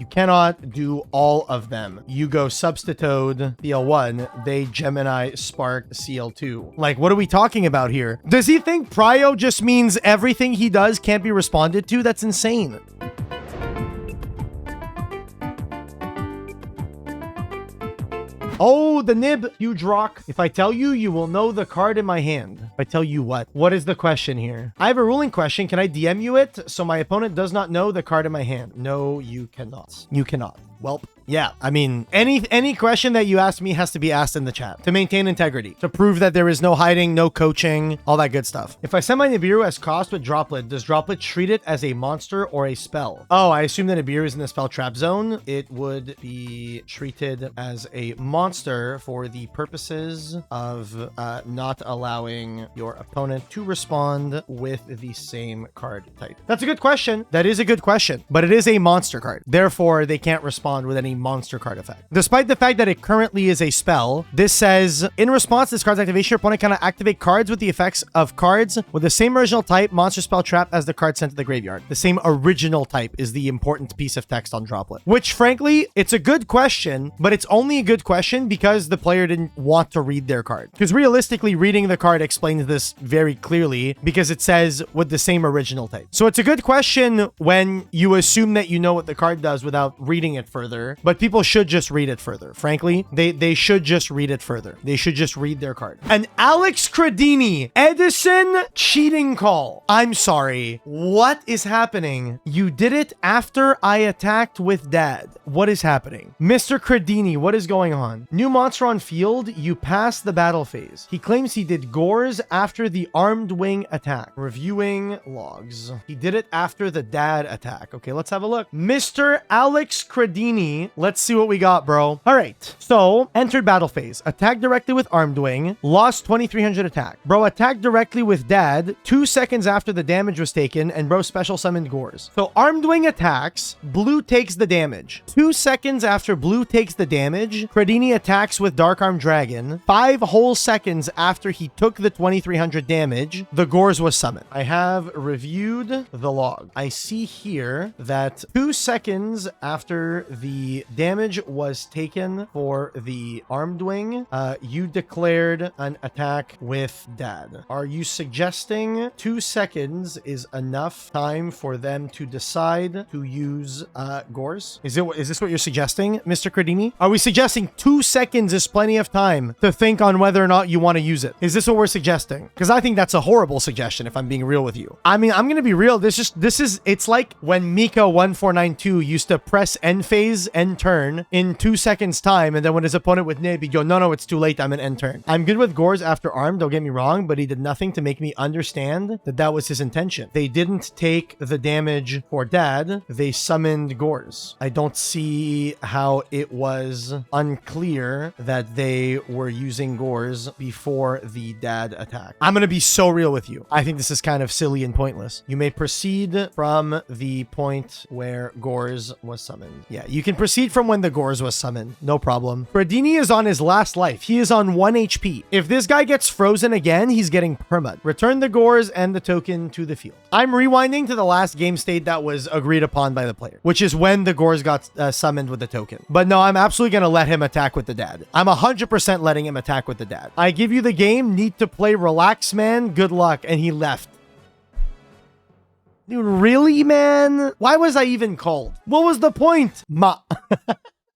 You cannot do all of them. You go Substitoad, CL1, they Gemini, Spark, CL2. Like, what are we talking about here? Does he think Prio just means everything he does can't be responded to? That's insane. Oh, the nib, huge rock. If I tell you, you will know the card in my hand. If I tell you what? What is the question here? I have a ruling question. Can I DM you it so my opponent does not know the card in my hand? No, you cannot. You cannot. Welp. Yeah, I mean, any question that you ask me has to be asked in the chat to maintain integrity, to prove that there is no hiding, no coaching, all that good stuff. If I send my Nibiru as cost with Droplet, does Droplet treat it as a monster or a spell? Oh, I assume that Nibiru is in the spell trap zone. It would be treated as a monster for the purposes of not allowing your opponent to respond with the same card type. That's a good question. That is a good question, but it is a monster card. Therefore, they can't respond with any monster card effect. Despite the fact that it currently is a spell, this says, in response to this card's activation, your opponent cannot activate cards with the effects of cards with the same original type, monster spell trap, as the card sent to the graveyard. The same original type is the important piece of text on Droplet. Which, frankly, it's a good question, but it's only a good question because the player didn't want to read their card. Because realistically, reading the card explains this very clearly because it says with the same original type. So it's a good question when you assume that you know what the card does without reading it further, but people should just read it further. Frankly, they should just read it further. They should just read their card. And Alex Credini, Edison cheating call. I'm sorry. What is happening? You did it after I attacked with dad. What is happening? Mr. Credini, what is going on? New monster on field, you pass the battle phase. He claims he did Gorz after the armed wing attack. Reviewing logs. He did it after the dad attack. Okay, let's have a look. Mr. Alex Credini, let's see what we got, bro. All right, so entered battle phase. Attacked directly with armed wing. Lost 2300 attack. Bro attacked directly with dad 2 seconds after the damage was taken, and bro special summoned Gorz. So armed wing attacks, blue takes the damage. 2 seconds after blue takes the damage, Credini attacks with Dark Arm Dragon. 5 whole seconds after he took the 2300 damage, the Gorz was summoned. I have reviewed the log. I see here that 2 seconds after the damage was taken for the armed wing, you declared an attack with dad. Are you suggesting 2 seconds is enough time for them to decide to use Gorz? Is this what you're suggesting, Mr. Credini? Are we suggesting 2 seconds is plenty of time to think on whether or not you want to use it? Is this what we're suggesting? Because I think that's a horrible suggestion, if I'm being real with you. I mean, I'm gonna be real. It's like when Mika1492 used to press end phase, end turn in 2 seconds time, and then when his opponent would nib, he'd go, no, it's too late, I'm an end turn. I'm good with Gorz after arm, don't get me wrong, but he did nothing to make me understand that that was his intention. They didn't take the damage for dad, they summoned Gorz. I don't see how it was unclear that they were using Gorz before the dad attack. I'm gonna be so real with you. I think this is kind of silly and pointless. You may proceed from the point where Gorz was summoned. Yeah, you can proceed from when the Gorz was summoned. No problem. Credini is on his last life. He is on 1 HP. If this guy gets frozen again, he's getting permad. Return the Gorz and the token to the field. I'm rewinding to the last game state that was agreed upon by the player, which is when the Gorz got summoned with the token. But no, I'm absolutely going to let him attack with the dad. I'm 100% letting him attack with the dad. I give you the game. Need to play. Relax, man. Good luck. And he left. Dude, really, man? Why was I even called? What was the point?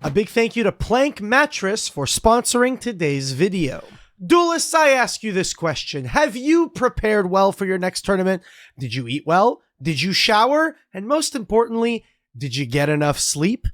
A big thank you to Plank Mattress for sponsoring today's video. Duelists, I ask you this question. Have you prepared well for your next tournament? Did you eat well? Did you shower? And most importantly, did you get enough sleep?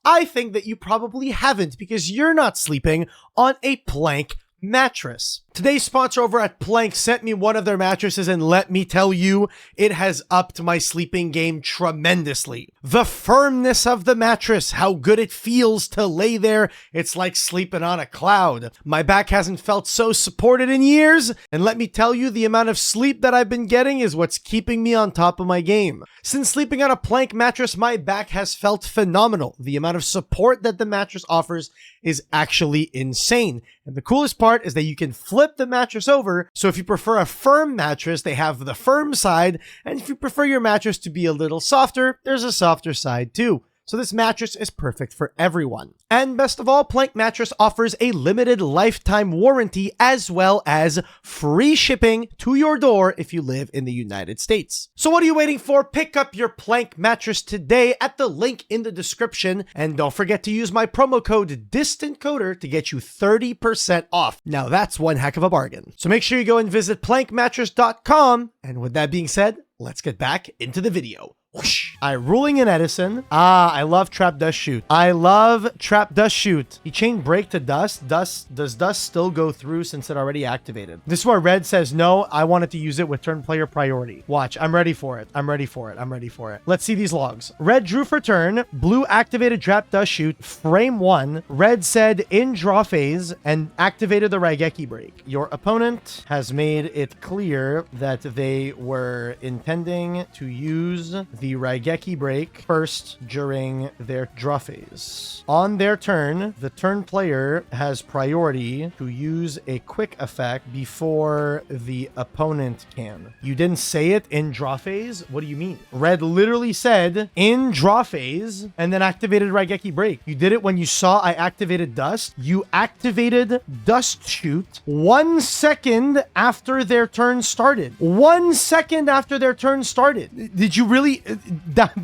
I think that you probably haven't because you're not sleeping on a Plank mattress. Today's sponsor over at Plank sent me one of their mattresses, and let me tell you, it has upped my sleeping game tremendously. The firmness of the mattress, how good it feels to lay there, it's like sleeping on a cloud. My back hasn't felt so supported in years, and let me tell you, the amount of sleep that I've been getting is what's keeping me on top of my game. Since sleeping on a Plank mattress, my back has felt phenomenal. The amount of support that the mattress offers is actually insane. And the coolest part is that you can flip the mattress over. So if you prefer a firm mattress, they have the firm side. And if you prefer your mattress to be a little softer, there's a softer side too. So this mattress is perfect for everyone. And best of all, Plank Mattress offers a limited lifetime warranty as well as free shipping to your door if you live in the United States. So what are you waiting for? Pick up your Plank Mattress today at the link in the description, and don't forget to use my promo code DISTANTCODER to get you 30% off. Now that's one heck of a bargain. So make sure you go and visit plankmattress.com, and with that being said, let's get back into the video. Whoosh. Ruling in Edison. I love Trap Dustshoot. I love Trap Dustshoot. He chained break to Dust. Does Dust still go through since it already activated? This is where Red says, no, I wanted to use it with turn player priority. Watch, I'm ready for it. I'm ready for it. I'm ready for it. Let's see these logs. Red drew for turn. Blue activated Trap Dustshoot. Frame 1. Red said in draw phase and activated the Raigeki break. Your opponent has made it clear that they were intending to use the Raigeki break first during their draw phase. On their turn, the turn player has priority to use a quick effect before the opponent can. You didn't say it in draw phase? What do you mean? Red literally said in draw phase and then activated Raigeki break. You did it when you saw I activated Dust. You activated Dustshoot 1 second after their turn started. 1 second after their turn started. Did you really...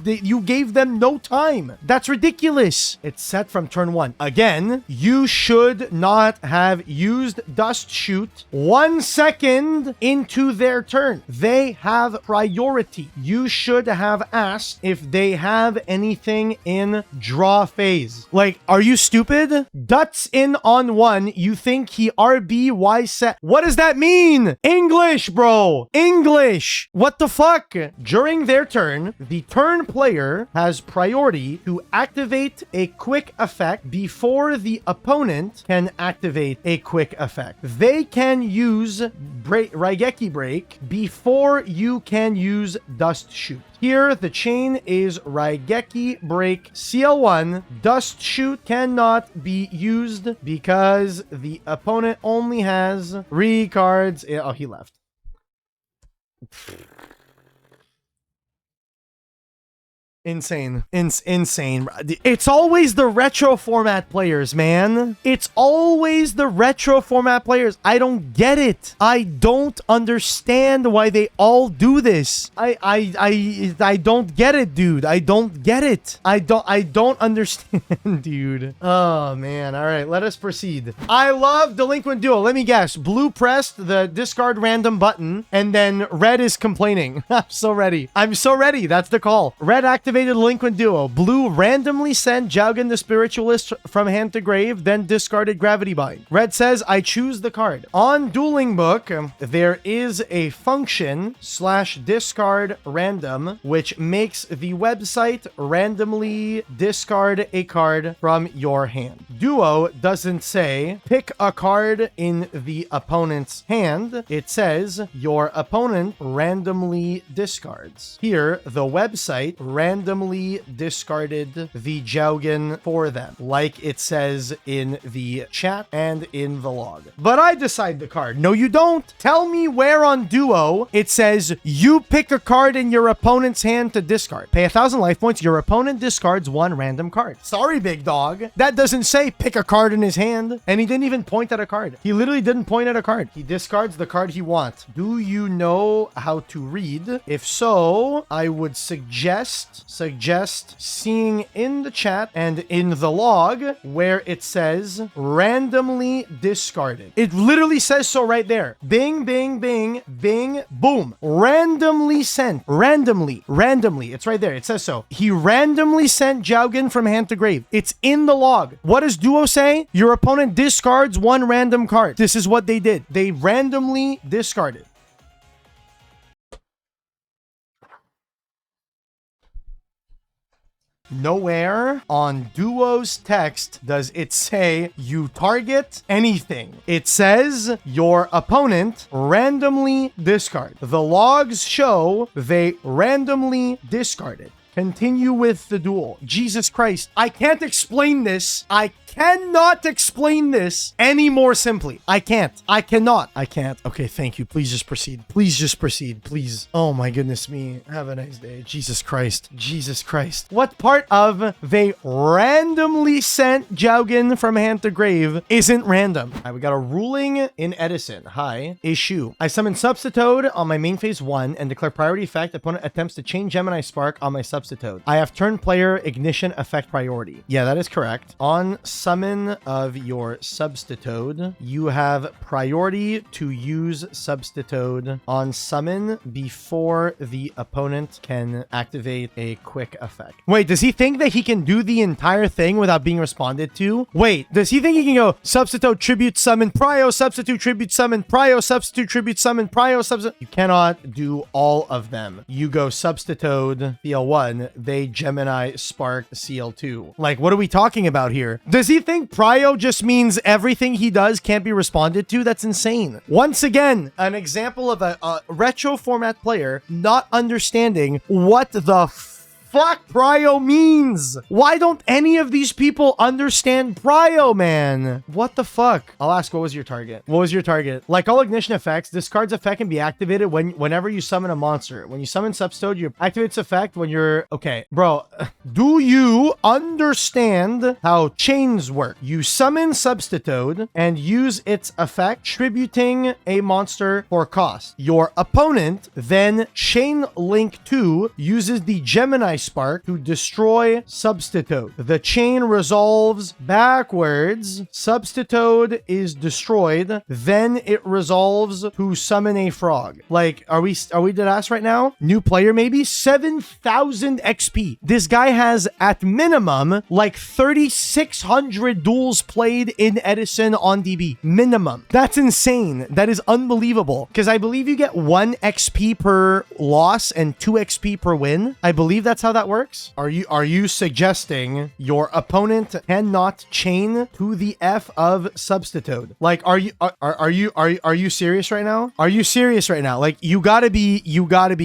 you gave them no time. That's ridiculous. It's set from turn 1. Again, you should not have used Dustshoot 1 second into their turn. They have priority. You should have asked if they have anything in draw phase. Like, are you stupid? Duts in on 1. You think he RBY set. What does that mean? English, bro. English. What the fuck? During their turn, the turn player has priority to activate a quick effect before the opponent can activate a quick effect. They can use Raigeki break before you can use Dustshoot. Here, the chain is Raigeki break CL1. Dustshoot cannot be used because the opponent only has 3 cards. Oh, he left. Insane. Insane. It's always the retro format players, man. It's always the retro format players. I don't get it. I don't understand why they all do this. I don't get it, dude. I don't get it. I don't understand, dude. Oh, man. All right, let us proceed. I love Delinquent Duo. Let me guess. Blue pressed the discard random button, and then red is complaining. I'm so ready. I'm so ready. That's the call. Red activated Delinquent Duo. Blue randomly sent Jaugen the Spiritualist from hand to grave, then discarded Gravity Bind. Red says, I choose the card. On Dueling Book, there is a function /discard random, which makes the website randomly discard a card from your hand. Duo doesn't say pick a card in the opponent's hand. It says your opponent randomly discards. Here, the website randomly discarded the Jaugen for them, like it says in the chat and in the log. But I decide the card. No, you don't. Tell me where on Duo it says you pick a card in your opponent's hand to discard. Pay 1,000 life points. Your opponent discards 1 random card. Sorry, big dog. That doesn't say pick a card in his hand. And he didn't even point at a card. He literally didn't point at a card. He discards the card he wants. Do you know how to read? If so, I would suggest seeing in the chat and in the log where it says randomly discarded. It literally says so right there. Bing, bing, bing, bing, boom. Randomly sent. Randomly. It's right there. It says so. He randomly sent Jaugen from hand to grave. It's in the log. What does Duo say? Your opponent discards 1 random card. This is what they did. They randomly discarded. Nowhere on Duo's text does it say you target anything. It says your opponent randomly discard. The logs show they randomly discarded. Continue with the duel. Jesus Christ. I can't explain this. I cannot explain this any more simply. I can't. I cannot. I can't. Okay, thank you. Please just proceed. Please just proceed. Please. Oh my goodness me. Have a nice day. Jesus Christ. Jesus Christ. What part of they randomly sent Jaugen from hand to grave isn't random? All right, we got a ruling in Edison. Hi. Issue. I summon Substitoad on my main phase 1 and declare priority effect. Opponent attempts to chain Gemini Spark on my Substitoad. I have turn player ignition effect priority. Yeah, that is correct. On summon of your Substitoad, you have priority to use Substitoad on summon before the opponent can activate a quick effect. Wait, does he think that he can do the entire thing without being responded to? Wait, does he think he can go Substitoad tribute summon, prio, Substitute tribute summon, prio, Substitute tribute summon, prio, Substitute? You cannot do all of them. You go Substitoad CL1, they Gemini Spark CL2. Like, what are we talking about here? Does he think prio just means everything he does can't be responded to? That's insane. Once again, an example of a retro format player not understanding what the fuck prio means. Why don't any of these people understand prio, man? What the fuck? I'll ask, what was your target? What was your target? Like all ignition effects, this card's effect can be activated whenever you summon a monster. When you summon Substitoad, you activate its effect when you're... Okay, bro, do you understand how chains work? You summon Substitoad and use its effect, tributing a monster for cost. Your opponent then chain link 2 uses the Gemini Spark to destroy Substitoad. The chain resolves backwards. Substitoad is destroyed. Then it resolves to summon a frog. Like, are we dead ass right now? New player maybe? 7,000 XP. This guy has at minimum like 3,600 duels played in Edison on DB. Minimum. That's insane. That is unbelievable. Because I believe you get 1 XP per loss and 2 XP per win. I believe that's how that works. Are you suggesting your opponent cannot chain to the F of Substitoad? Like, are you serious right now? Are you serious right now? Like, you gotta be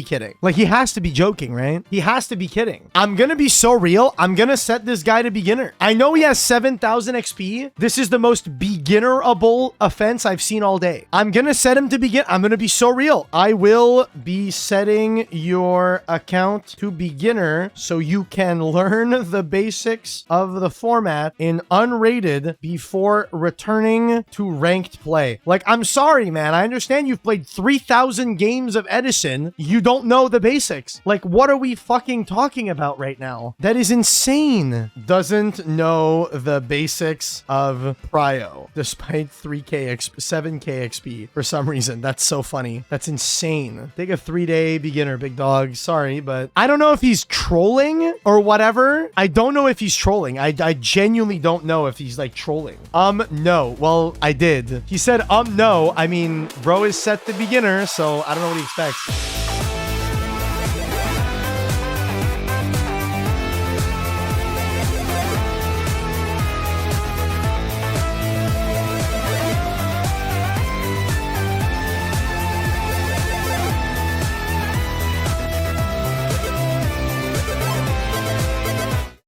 kidding. Like, he has to be joking, right? He has to be kidding. I'm gonna be so real. I'm gonna set this guy to beginner. I know he has 7,000 XP. This is the most beginnerable offense I've seen all day. I'm gonna set him to begin. I'm gonna be so real. I will be setting your account to beginner so you can learn the basics of the format in unrated before returning to ranked play. Like, I'm sorry, man. I understand you've played 3,000 games of Edison. You don't know the basics. Like, what are we fucking talking about right now? That is insane. Doesn't know the basics of prio despite 7k XP for some reason. That's so funny. That's insane. Take a 3-day beginner, big dog. Sorry, but I don't know if he's trolling or whatever. I don't know if he's trolling. I genuinely don't know if he's like trolling. No. Well, I did. He said, no. I mean, bro is set the beginner, so I don't know what he expects.